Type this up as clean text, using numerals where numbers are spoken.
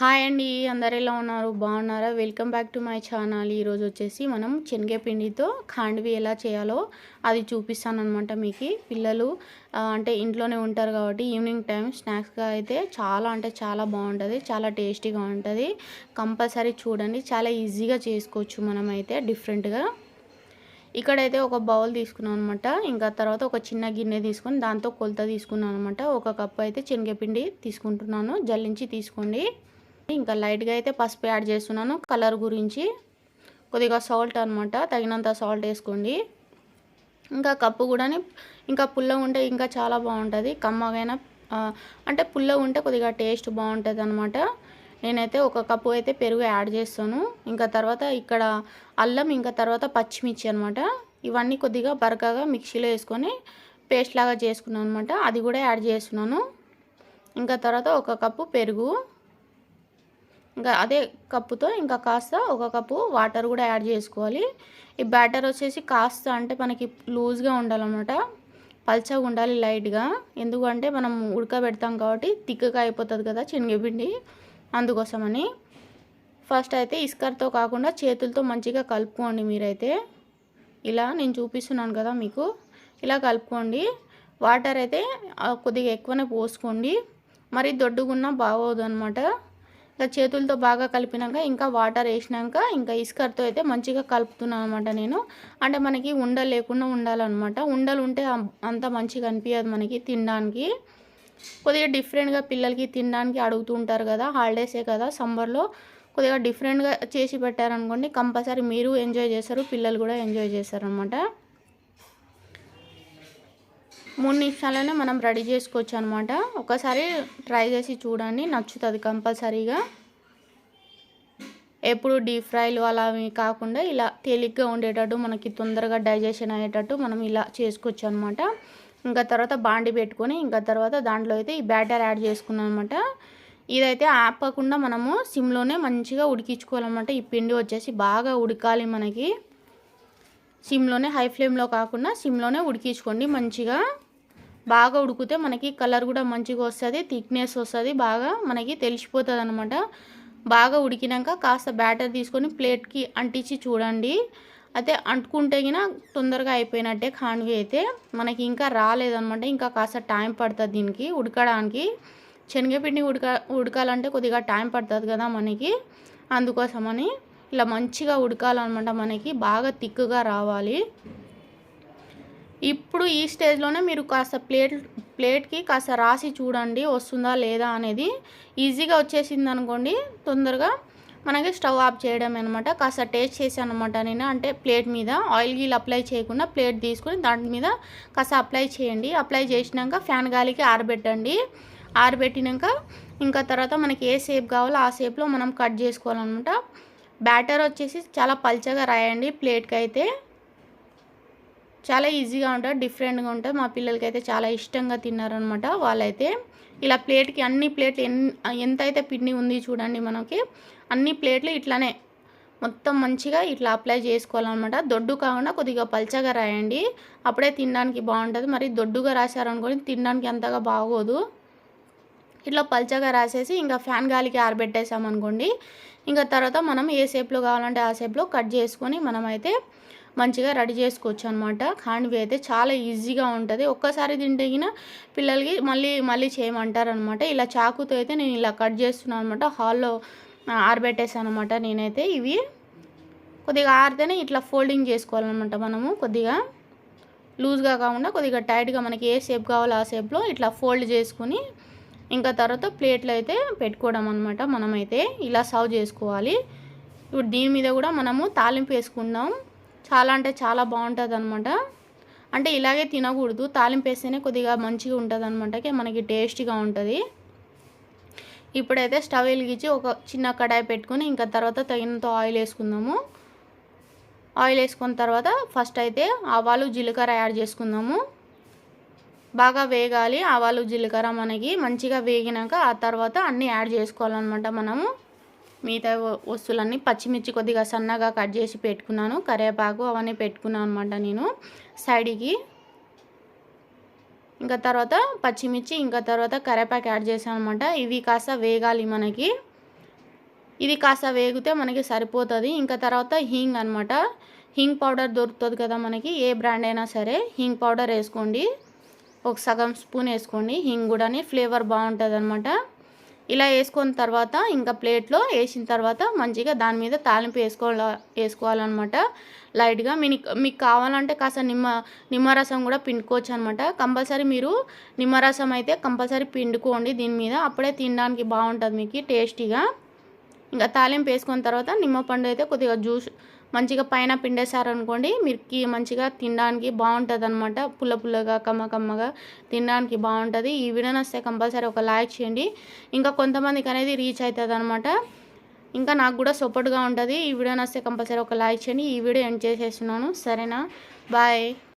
Hi అండి, అందరు ఎలా ఉన్నారు? బాగున్నారా? Welcome back to my channel. ఈరోజు వచ్చేసి మనం శనగపిండితో ఖాండ్వి ఎలా చేయాలో అది చూపిస్తాను అనమాట. మీకు పిల్లలు అంటే ఇంట్లోనే ఉంటారు కాబట్టి ఈవినింగ్ టైం స్నాక్స్గా అయితే చాలా అంటే చాలా బాగుంటుంది, చాలా టేస్టీగా ఉంటుంది. కంపల్సరీ చూడండి, చాలా ఈజీగా చేసుకోవచ్చు మనమైతే డిఫరెంట్గా. ఇక్కడైతే ఒక బౌల్ తీసుకున్నాను అనమాట. ఇంకా తర్వాత ఒక చిన్న గిన్నె తీసుకొని దాంతో కొలత తీసుకున్నాను అనమాట. ఒక కప్పు అయితే శనగపిండి తీసుకుంటున్నాను, జల్లించి తీసుకోండి. ఇంకా లైట్గా అయితే పసుపు యాడ్ చేస్తున్నాను కలర్ గురించి. కొద్దిగా సాల్ట్ అనమాట, తగినంత సాల్ట్ వేసుకోండి. ఇంకా కప్పు కూడా ఇంకా పుల్ల ఉంటే ఇంకా చాలా బాగుంటుంది. కమ్మగైనా అంటే పుల్ల ఉంటే కొద్దిగా టేస్ట్ బాగుంటుంది అనమాట. నేనైతే ఒక కప్పు అయితే పెరుగు యాడ్ చేస్తాను. ఇంకా తర్వాత ఇక్కడ అల్లం, ఇంకా తర్వాత పచ్చిమిర్చి అనమాట. ఇవన్నీ కొద్దిగా బరకగా మిక్సీలో వేసుకొని పేస్ట్ లాగా చేసుకున్నాను అనమాట. అది కూడా యాడ్ చేస్తున్నాను. ఇంకా తర్వాత ఒక కప్పు పెరుగు, ఇంకా అదే కప్పుతో ఇంకా కాస్త ఒక కప్పు వాటర్ కూడా యాడ్ చేసుకోవాలి. ఈ బ్యాటర్ వచ్చేసి కాస్త అంటే మనకి లూజ్గా ఉండాలన్నమాట, పల్చగా ఉండాలి లైట్గా. ఎందుకంటే మనం ఉడకబెడతాం కాబట్టి తిక్కగా అయిపోతుంది కదా శనగపిండి, అందుకోసమని. ఫస్ట్ అయితే ఇస్కర్తో కాకుండా చేతులతో మంచిగా కలుపుకోండి. మీరైతే ఇలా నేను చూపిస్తున్నాను కదా మీకు, ఇలా కలుపుకోండి. వాటర్ అయితే కొద్దిగా ఎక్కువనే పోసుకోండి, మరి దొడ్డుగున్నా బాగోదు అనమాట. ఇంకా చేతులతో బాగా కలిపినాక ఇంకా వాటర్ వేసినాక ఇంకా ఇస్కర్తో అయితే మంచిగా కలుపుతున్నాను అనమాట నేను. అంటే మనకి ఉండలు లేకుండా ఉండాలన్నమాట. ఉండలు ఉంటే అంత మంచిగా అనిపించదు మనకి తినడానికి. కొద్దిగా డిఫరెంట్గా పిల్లలకి తినడానికి అడుగుతూ ఉంటారు కదా, హాలిడేసే కదా సమ్మర్లో. కొద్దిగా డిఫరెంట్గా చేసి పెట్టారనుకోండి, కంపల్సరీ మీరు ఎంజాయ్ చేస్తారు, పిల్లలు కూడా ఎంజాయ్ చేస్తారు అనమాట. 3 నిమిషాలనే మనం రెడీ చేసుకోవచ్చు అనమాట. ఒకసారి ట్రై చేసి చూడండి, నచ్చుతుంది కంపల్సరీగా. ఎప్పుడు డీప్ ఫ్రైలు అలా కాకుండా ఇలా తేలిగ్గా ఉండేటట్టు, మనకి తొందరగా డైజెషన్ అయ్యేటట్టు మనం ఇలా చేసుకోవచ్చు అనమాట. ఇంకా తర్వాత బాండి పెట్టుకొని ఇంకా తర్వాత దాంట్లో అయితే ఈ బ్యాటర్ యాడ్ చేసుకున్నాం అనమాట. ఇదైతే ఆపకుండా మనము సిమ్లోనే మంచిగా ఉడికించుకోవాలన్నమాట. ఈ పిండి వచ్చేసి బాగా ఉడకాలి మనకి. సిమ్లోనే, హై ఫ్లేమ్లో కాకుండా సిమ్లోనే ఉడికించుకోండి మంచిగా. బాగా ఉడికితే మనకి కలర్ కూడా మంచిగా వస్తుంది, థిక్నెస్ వస్తుంది, బాగా మనకి తెలిసిపోతుంది అనమాట. బాగా ఉడికినాక కాస్త బ్యాటర్ తీసుకొని ప్లేట్కి అంటించి చూడండి. అయితే అంటుకుంటే గిన తొందరగా అయిపోయినట్టే ఖాండ్వి అయితే. మనకి ఇంకా రాలేదనమాట, ఇంకా కాస్త టైం పడుతుంది దీనికి ఉడకడానికి. శనగపిండి ఉడకాలంటే కొద్దిగా టైం పడుతుంది కదా మనకి, అందుకోసమని ఇలా మంచిగా ఉడకాలన్నమాట. మనకి బాగా థిక్గా రావాలి. ఇప్పుడు ఈ స్టేజ్లోనే మీరు కాస్త ప్లేట్కి కాస్త రాసి చూడండి వస్తుందా లేదా అనేది. ఈజీగా వచ్చేసింది అనుకోండి, తొందరగా మనకి స్టవ్ ఆఫ్ చేయడం అనమాట. కాస్త టేస్ట్ చేశాను అనమాట నేను. అంటే ప్లేట్ మీద ఆయిల్ గీల్ అప్లై చేయకుండా ప్లేట్ తీసుకొని దాని మీద కాస్త అప్లై చేయండి. అప్లై చేసినాక ఫ్యాన్ గాలికి ఆరబెట్టండి. ఆరబెట్టినాక ఇంకా తర్వాత మనకి ఏ షేప్ కావాలో ఆ షేప్లో మనం కట్ చేసుకోవాలన్నమాట. బ్యాటర్ వచ్చేసి చాలా పల్చగా రాయండి ప్లేట్కి అయితే. చాలా ఈజీగా ఉంటుంది, డిఫరెంట్గా ఉంటుంది. మా పిల్లలకి అయితే చాలా ఇష్టంగా తిన్నారనమాట వాళ్ళైతే. ఇలా ప్లేట్కి అన్ని ప్లేట్లు ఎంత అయితే పిండి ఉంది చూడండి, మనకి అన్ని ప్లేట్లు ఇట్లానే మొత్తం మంచిగా ఇట్లా అప్లై చేసుకోవాలన్నమాట. దొడ్డు కాకుండా కొద్దిగా పల్చగా రాయండి, అప్పుడే తినడానికి బాగుంటుంది. మరి దొడ్డుగా రాశారనుకోని తినడానికి అంతగా బాగోదు. ఇట్లా పల్చగా రాసేసి ఇంకా ఫ్యాన్ గాలికి ఆరబెట్టేసామనుకోండి, ఇంకా తర్వాత మనం ఏ షేప్లో కావాలంటే ఆ షేప్లో కట్ చేసుకొని మనమైతే మంచిగా రెడీ చేసుకోవచ్చు అనమాట. ఖాండ్వి అయితే చాలా ఈజీగా ఉంటుంది. ఒక్కసారి తింటే పిల్లలకి మళ్ళీ మళ్ళీ చేయమంటారు అనమాట. ఇలా చాకుతో అయితే నేను ఇలా కట్ చేస్తున్నాను అనమాట. హాల్లో ఆరబెట్టేసాను అనమాట నేనైతే. ఇవి కొద్దిగా ఆరితేనే ఇట్లా ఫోల్డింగ్ చేసుకోవాలన్నమాట. మనము కొద్దిగా లూజ్గా కాకుండా కొద్దిగా టైట్గా మనకి ఏ షేప్ కావాలో ఆ షేప్లో ఇట్లా ఫోల్డ్ చేసుకుని ఇంకా తర్వాత ప్లేట్లో అయితే పెట్టుకోవడం అనమాట. మనమైతే ఇలా సర్వ్ చేసుకోవాలి. ఇప్పుడు దీని మీద కూడా మనము తాలింపు వేసుకుందాం. చాలా అంటే చాలా బాగుంటుంది అనమాట. అంటే ఇలాగే తినకూడదు, తాలింపు వేస్తేనే కొద్దిగా మంచిగా ఉంటుంది అనమాట, మనకి టేస్టీగా ఉంటుంది. ఇప్పుడైతే స్టవ్ వెలిగించి ఒక చిన్న కడాయి పెట్టుకొని ఇంకా తర్వాత తగినంత ఆయిల్ వేసుకుందాము. ఆయిల్ వేసుకున్న తర్వాత ఫస్ట్ అయితే ఆవాలు జీలకర్ర యాడ్ చేసుకుందాము. బాగా వేగాలి ఆవాలు జీలకర్ర మనకి. మంచిగా వేగినాక ఆ తర్వాత అన్నీ యాడ్ చేసుకోవాలన్నమాట మనము. మిగతా వస్తువులన్నీ పచ్చిమిర్చి కొద్దిగా సన్నగా కట్ చేసి పెట్టుకున్నాను, కరివేపాకు అవన్నీ పెట్టుకున్నాను అనమాట నేను సైడ్కి. ఇంకా తర్వాత పచ్చిమిర్చి ఇంకా తర్వాత కరివేపాకు యాడ్ చేశాను అనమాట. ఇవి కాస్త వేగాలి మనకి. ఇది కాస్త వేగితే మనకి సరిపోతుంది. ఇంకా తర్వాత హింగ్ అనమాట. హింగ్ పౌడర్ దొరుకుతుంది కదా మనకి, ఏ బ్రాండ్ అయినా సరే హింగ్ పౌడర్ వేసుకోండి. ఒక సగం స్పూన్ వేసుకోండి. హింగ్ కూడా ఫ్లేవర్ బాగుంటుంది అనమాట. ఇలా వేసుకున్న తర్వాత ఇంకా ప్లేట్లో వేసిన తర్వాత మంచిగా దాని మీద తాలింపు వేసుకోవాలన్నమాట. లైట్గా మీకు కావాలంటే కాస్త నిమ్మరసం కూడా పిండుకోవచ్చు అనమాట. కంపల్సరీ మీరు నిమ్మరసం అయితే కంపల్సరీ పిండుకోండి దీని మీద, అప్పుడే తినడానికి బాగుంటుంది మీకు టేస్టీగా. ఇంకా తాలింపు వేసుకున్న తర్వాత నిమ్మపండు అయితే కొద్దిగా జ్యూస్ మంచిగా పైన పిండేశారనుకోండి, మీకు మంచిగా తినడానికి బాగుంటుంది అనమాట. పుల్ల పుల్లగా కమ్మగా తినడానికి బాగుంటుంది. ఈ వీడియో నచ్చితే కంపల్సరీ ఒక లైక్ చేయండి. ఇంకా కొంతమందికి అనేది రీచ్ అవుతుంది అనమాట. ఇంకా నాకు కూడా సపోర్ట్గా ఉంటుంది. ఈ వీడియో నచ్చితే కంపల్సరీ ఒక లైక్ చేయండి. ఈ వీడియో ఎండ్ చేసేస్తున్నాను. సరేనా, బాయ్.